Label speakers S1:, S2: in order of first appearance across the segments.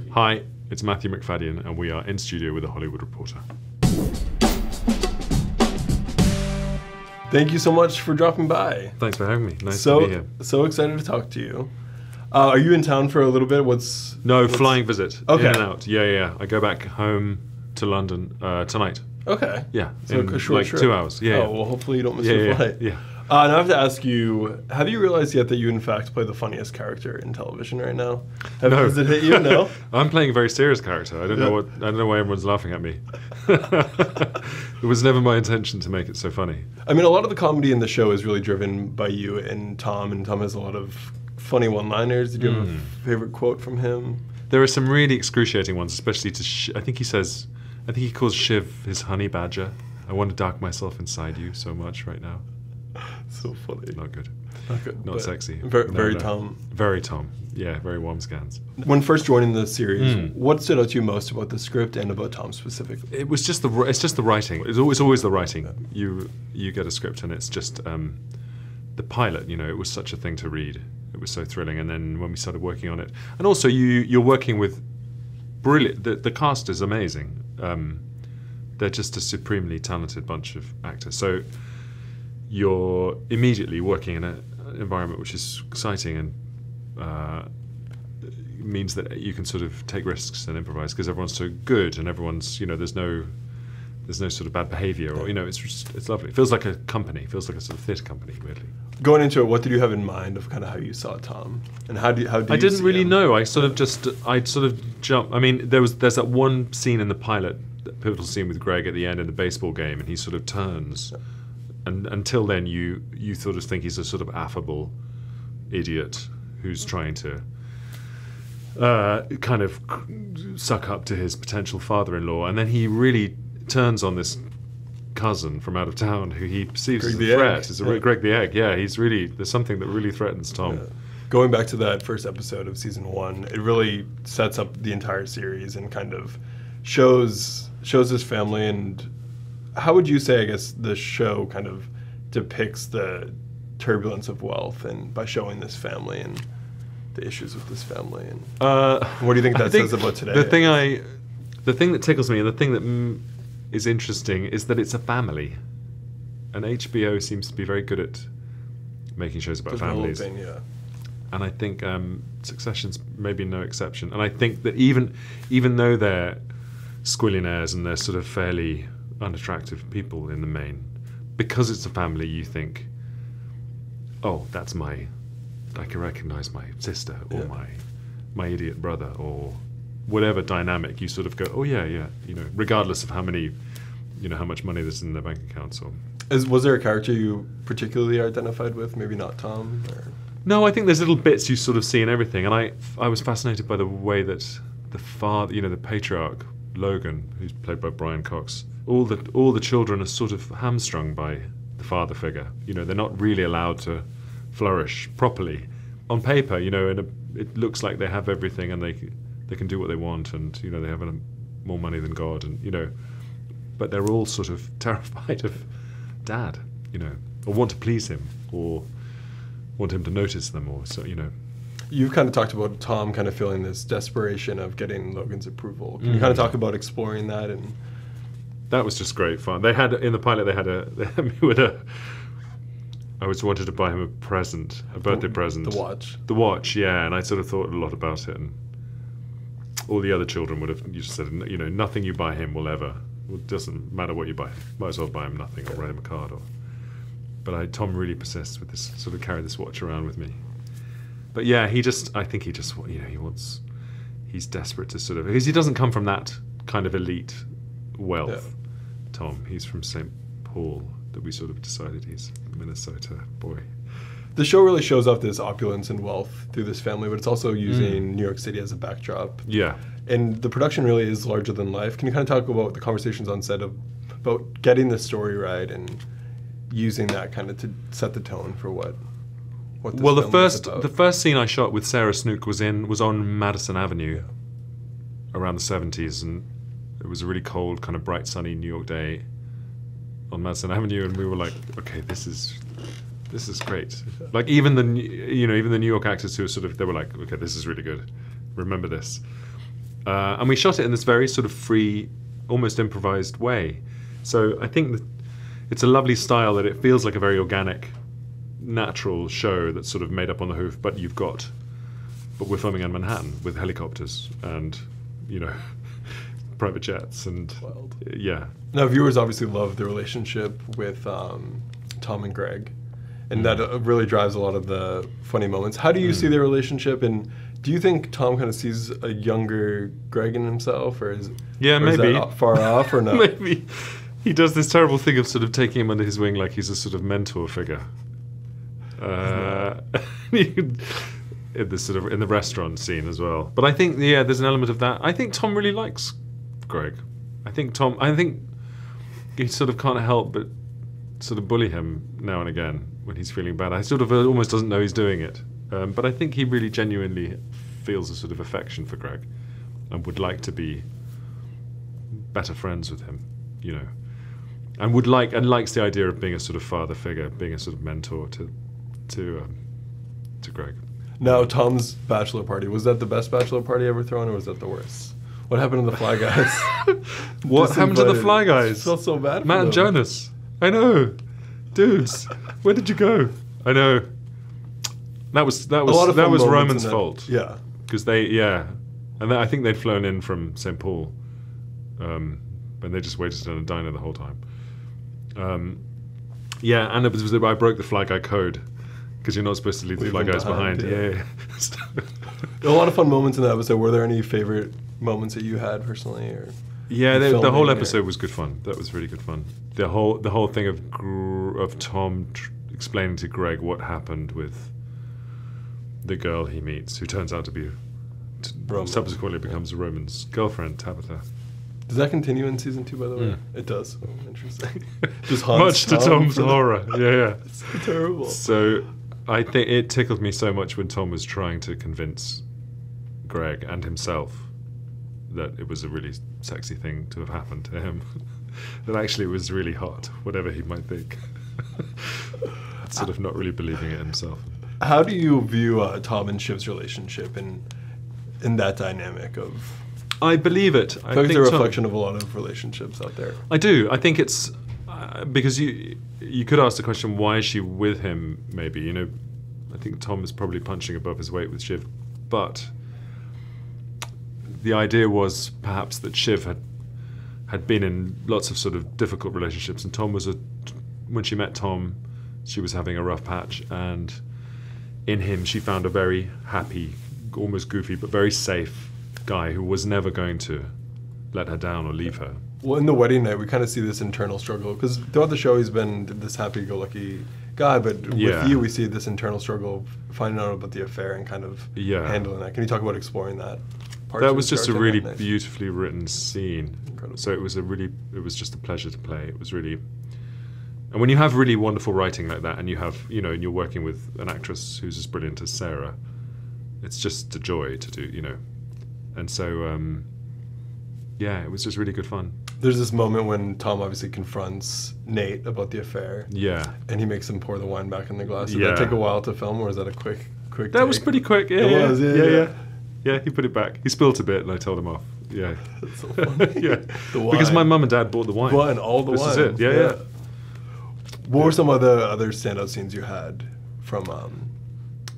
S1: Hi, it's Matthew Macfadyen, and we are in studio with The Hollywood Reporter.
S2: Thank you so much for dropping by.
S1: Thanks for having me. Nice to be here.
S2: So excited to talk to you. Are you in town for a little bit?
S1: Flying visit.
S2: Okay.
S1: In and out. Yeah. I go back home to London tonight.
S2: Okay.
S1: Yeah.
S2: So
S1: in
S2: a short
S1: like
S2: trip.
S1: 2 hours. Yeah.
S2: Oh, well, hopefully you don't miss your flight.
S1: Yeah.
S2: Now I have to ask you, have you realized yet that you in fact play the funniest character in television right now?
S1: No.
S2: Has it hit you? No?
S1: I'm playing a very serious character. I don't know why everyone's laughing at me. It was never my intention to make it so funny.
S2: I mean, a lot of the comedy in the show is really driven by you and Tom has a lot of funny one-liners. Did you have a favorite quote from him?
S1: There are some really excruciating ones, especially to I think he calls Shiv his honey badger. I want to dark myself inside you so much right now.
S2: So funny.
S1: Not good.
S2: Not good.
S1: Not sexy.
S2: Very Tom.
S1: Very Tom. Yeah, very Womscans.
S2: When first joining the series, what stood out to you most about the script and about Tom specifically?
S1: It's just the writing. It's always the writing. You get a script and it's just the pilot. You know, it was such a thing to read. It was so thrilling. And then when we started working on it, and also you're working with brilliant. The cast is amazing. They're just a supremely talented bunch of actors. So you're immediately working in an environment which is exciting and means that you can sort of take risks and improvise because everyone's so good and everyone's, there's no sort of bad behavior or, it's lovely. It feels like a company. It feels like a sort of theatre company, weirdly.
S2: Going into it, what did you have in mind of kind of how you saw Tom? And how did
S1: I didn't really know. I sort of jumped. I mean, there's that one scene in the pilot, that pivotal scene with Greg at the end in the baseball game, and he sort of turns. Yeah. And until then, you sort of think he's a sort of affable idiot who's trying to kind of suck up to his potential father-in-law, and then he really turns on this cousin from out of town who he perceives as a threat. Is Greg the Egg? Yeah, there's something that really threatens Tom.
S2: Yeah. Going back to that first episode of season 1, it really sets up the entire series and kind of shows his family. And how would you say, I guess, the show kind of depicts the turbulence of wealth and by showing this family and the issues with this family? And what do you think that says about today?
S1: The thing that tickles me and the thing that is interesting is that it's a family, and HBO seems to be very good at making shows about families.
S2: Yeah.
S1: And I think Succession's maybe no exception. And I think that even though they're squillionaires and they're sort of fairly unattractive people in the main, because it's a family, you think, oh, I can recognize my sister or my idiot brother or whatever dynamic. You sort of go, oh yeah, regardless of how much money there's in their bank accounts. Or
S2: was there a character you particularly identified with? Maybe not Tom. Or?
S1: No, I think there's little bits you sort of see in everything, and I was fascinated by the way that the father, the patriarch Logan, who's played by Brian Cox, all the children are sort of hamstrung by the father figure. They're not really allowed to flourish properly on paper. And it looks like they have everything and they can do what they want, and they have more money than God, and but they're all sort of terrified of Dad, or want to please him, or want him to notice them, or so.
S2: You've kind of talked about Tom kind of feeling this desperation of getting Logan's approval. Can you kind of talk about exploring that? And
S1: that was just great fun. They had in the pilot. They had me with a. I always wanted to buy him a birthday present.
S2: The watch.
S1: The watch, yeah. And I sort of thought a lot about it. And all the other children would have just said, nothing you buy him will ever. It doesn't matter what you buy him. Might as well buy him nothing or write him a card. But Tom really persists with this, sort of carry this watch around with me. But yeah, I think he's desperate to sort of, because he doesn't come from that kind of elite wealth, yeah. Tom. He's from St. Paul, that we sort of decided he's a Minnesota boy.
S2: The show really shows off this opulence and wealth through this family, but it's also using New York City as a backdrop.
S1: Yeah.
S2: And the production really is larger than life. Can you kind of talk about the conversations on set about getting the story right and using that kind of to set the tone for what this
S1: well,
S2: film is about?
S1: The first scene I shot with Sarah Snook was on Madison Avenue, around the 70s, and it was a really cold, kind of bright, sunny New York day on Madison Avenue, and we were like, okay, this is great. Like even the New York actors who were they were like, okay, this is really good. Remember this. And we shot it in this very sort of free, almost improvised way. So I think that it's a lovely style that it feels like a very organic, natural show that's sort of made up on the hoof, but we're filming in Manhattan with helicopters and, you know, private jets and
S2: Wild.
S1: Yeah.
S2: Now, viewers obviously love the relationship with Tom and Greg, and that really drives a lot of the funny moments. How do you see their relationship, and do you think Tom kind of sees a younger Greg in himself, or is
S1: maybe
S2: that far off, or not?
S1: Maybe he does this terrible thing of sort of taking him under his wing like he's a sort of mentor figure. In the restaurant scene as well. But I think there's an element of that. I think Tom really likes Greg. I think he sort of can't help but sort of bully him now and again when he's feeling bad. I sort of almost doesn't know he's doing it. But I think he really genuinely feels a sort of affection for Greg and would like to be better friends with him, you know. And likes the idea of being a sort of father figure, being a sort of mentor to Greg.
S2: Now, Tom's bachelor party, was that the best bachelor party ever thrown, or was that the worst? What happened to the Fly Guys?
S1: What happened to the Fly Guys?
S2: I felt so bad for
S1: Matt
S2: them.
S1: and Jonas. I know. Dudes, where did you go? I know. That was Roman's fault.
S2: Yeah.
S1: Because I think they'd flown in from St. Paul, and they just waited in a diner the whole time. And it was I broke the Fly Guy code. Because you're not supposed to leave the Fly Guys behind. Yeah.
S2: There were a lot of fun moments in that episode. Were there any favorite moments that you had personally, or?
S1: Yeah, the whole episode was good fun. That was really good fun. The whole thing of Tom explaining to Greg what happened with the girl he meets, who turns out to be subsequently becomes Roman's girlfriend, Tabitha.
S2: Does that continue in season 2, by the way?
S1: Yeah.
S2: It does. Oh, interesting. Just haunts
S1: Much to Tom's horror. Yeah.
S2: It's so terrible.
S1: So I think it tickled me so much when Tom was trying to convince Greg and himself that it was a really sexy thing to have happened to him. That actually it was really hot, whatever he might think. Sort of not really believing it himself.
S2: How do you view Tom and Shiv's relationship in that dynamic of...
S1: I believe it.
S2: I think it's a reflection of a lot of relationships out there.
S1: I do. I think it's... because you could ask the question, why is she with him, maybe? You know, I think Tom is probably punching above his weight with Shiv. But the idea was perhaps that Shiv had been in lots of sort of difficult relationships, and Tom was when she met Tom, she was having a rough patch, and in him she found a very happy, almost goofy, but very safe guy who was never going to let her down or leave her.
S2: Well, in the wedding night, we kind of see this internal struggle, because throughout the show he's been this happy-go-lucky guy, but with you we see this internal struggle of finding out about the affair and kind of handling that. Can you talk about exploring that?
S1: That was just a really beautifully written scene. Incredible. So it was just a pleasure to play. It was really, and when you have really wonderful writing like that, and you have, you know, and you're working with an actress who's as brilliant as Sarah, it's just a joy to do, you know. And so, it was just really good fun.
S2: There's this moment when Tom obviously confronts Nate about the affair.
S1: Yeah.
S2: And he makes him pour the wine back in the glass. Did that take a while to film, or was that a quick
S1: That
S2: take?
S1: was pretty quick. Yeah,
S2: it was. Yeah.
S1: Yeah, he put it back. He spilt a bit, and I told him off. Yeah.
S2: That's so funny.
S1: Yeah.
S2: The wine.
S1: Because my mum and dad bought the wine.
S2: All the wine.
S1: This is it. Yeah.
S2: What were some of the other standout scenes you had from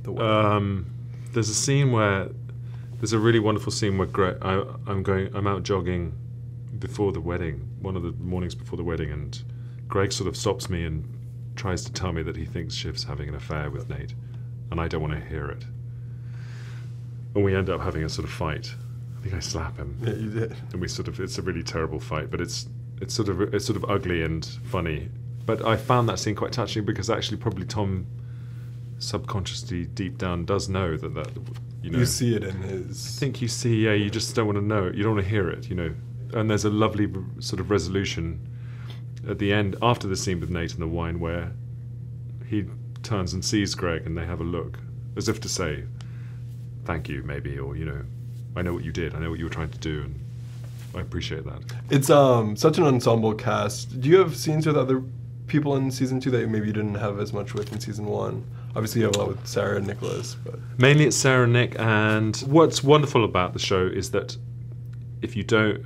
S2: the wedding?
S1: There's a really wonderful scene where I'm out jogging before the wedding, one of the mornings before the wedding, and Greg sort of stops me and tries to tell me that he thinks Shiv's having an affair with Nate, and I don't want to hear it. And we end up having a sort of fight. I think I slap him.
S2: Yeah, you did.
S1: And it's a really terrible fight, but it's sort of ugly and funny. But I found that scene quite touching, because actually probably Tom subconsciously deep down does know that you know.
S2: You see it in his...
S1: I think you see, you just don't want to know it. You don't want to hear it, you know. And there's a lovely sort of resolution at the end, after the scene with Nate and the wine, where he turns and sees Greg and they have a look, as if to say, thank you, maybe, or, you know, I know what you did, I know what you were trying to do, and I appreciate that.
S2: It's such an ensemble cast. Do you have scenes with other people in season 2 that maybe you didn't have as much with in season 1? Obviously you have a lot with Sarah and Nicholas, but...
S1: Mainly it's Sarah and Nick, and what's wonderful about the show is that if you don't,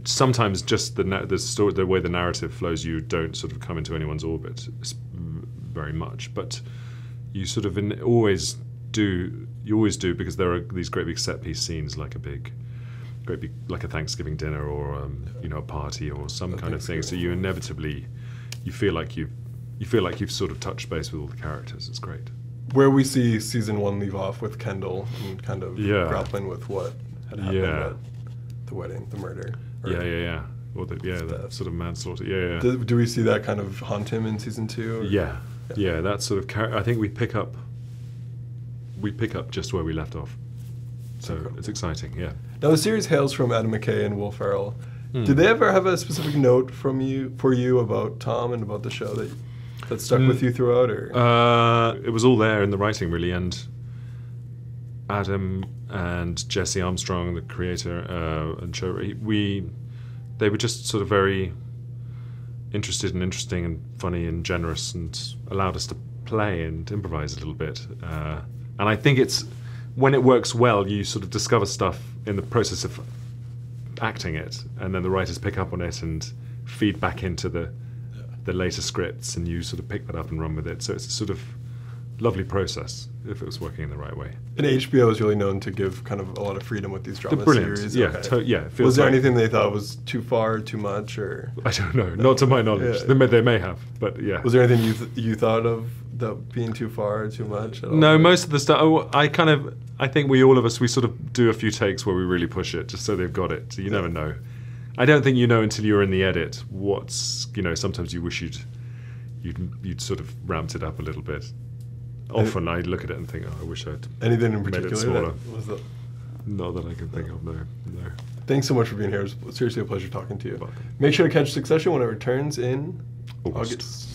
S1: sometimes just the story, the way the narrative flows, you don't sort of come into anyone's orbit very much, but you sort of always do. You always do, because there are these great big set piece scenes, like like a Thanksgiving dinner, or a party, or some kind of thing. So you inevitably, you feel like you've sort of touched base with all the characters. It's great.
S2: Where we see season 1 leave off with Kendall and kind of grappling with what had happened at the wedding, the murder.
S1: Or that sort of manslaughter. Yeah.
S2: Do we see that kind of haunt him in season 2?
S1: Yeah. That sort of I think we pick up just where we left off. So it's exciting. Yeah.
S2: Now the series hails from Adam McKay and Will Ferrell. Did they ever have a specific note for you about Tom and about the show that stuck with you throughout, or?
S1: It was all there in the writing, really, and Adam and Jesse Armstrong, the creator and show, they were just sort of very interested and interesting and funny and generous, and allowed us to play and improvise a little bit. And I think when it works well, you sort of discover stuff in the process of acting it, and then the writers pick up on it and feed back into the later scripts, and you sort of pick that up and run with it. So it's a sort of lovely process if it was working in the right way.
S2: And HBO is really known to give kind of a lot of freedom with these drama series.
S1: Yeah,
S2: okay. Was there anything they thought was too far, too much, or?
S1: I don't know. Not to my knowledge.
S2: Yeah.
S1: They may have, but yeah.
S2: Was there anything you thought of that being too far, too much? At all?
S1: No, most of the stuff. I think we sort of do a few takes where we really push it, just so they've got it. So you never know. I don't think you know until you're in the edit what's, sometimes you wish you'd sort of ramped it up a little bit. Often I look at it and think, I wish I'd
S2: anything in
S1: made
S2: particular
S1: it smaller.
S2: Not
S1: that I can think of, no.
S2: Thanks so much for being here. It was seriously a pleasure talking to you.
S1: Welcome.
S2: Make sure to catch Succession when it returns in
S1: August.